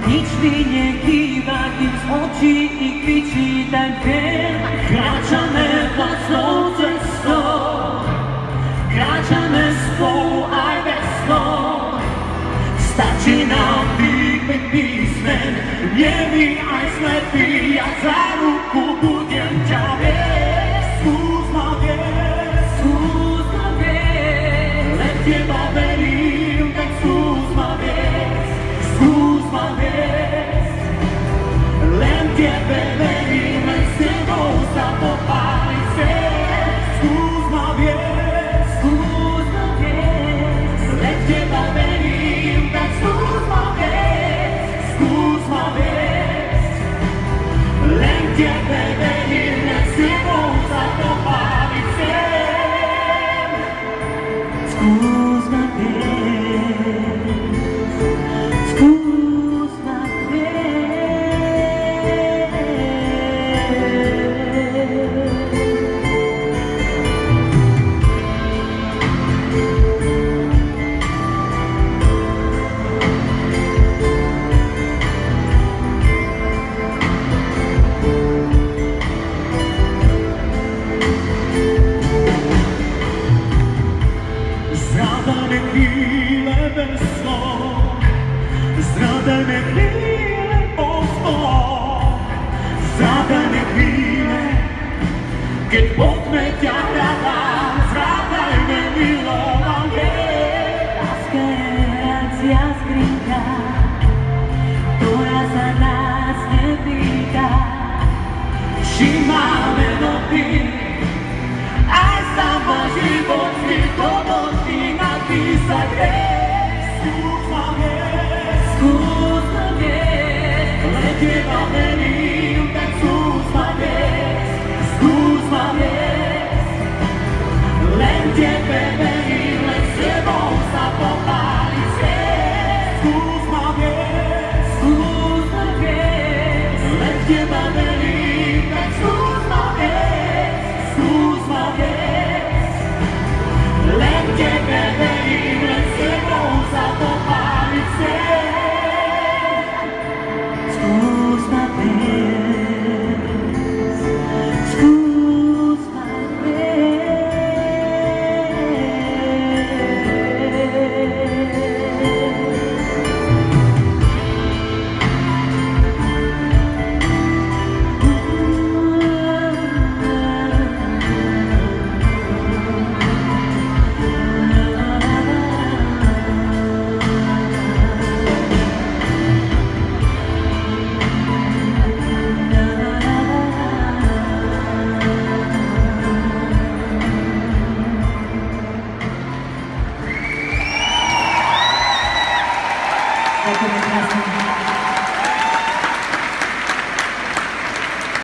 Nič mi nechýba, kým z očí i kričí ten deň. Kráčame vlastnou cestou, kráčame spolu aj bez slov. Stačí nám výklik písmen, nemý aj slepý, ja za ruku budem ťa viesť. Skús ma viesť, len teba verím, tak skús ma viesť. Skús ma viesť, len tebe verím, len s tebou sa popáli svet. Skús ma viesť, len teba verím, tak skús ma viesť. Skús ma viesť, len tebe verím, len s tebou sa popáli svet. Skús ma viesť, skús ma zrádame chvíle bez slov, zrádame chvíle postov, zrádame chvíle, keď poďme ťa hľadám, zrádajme milovanie. Láska je hracia skrinka, ktorá sa nás nepýta, či máme dotyk, aj sama život mi to možný napísať skús ma viesť, len teba verím.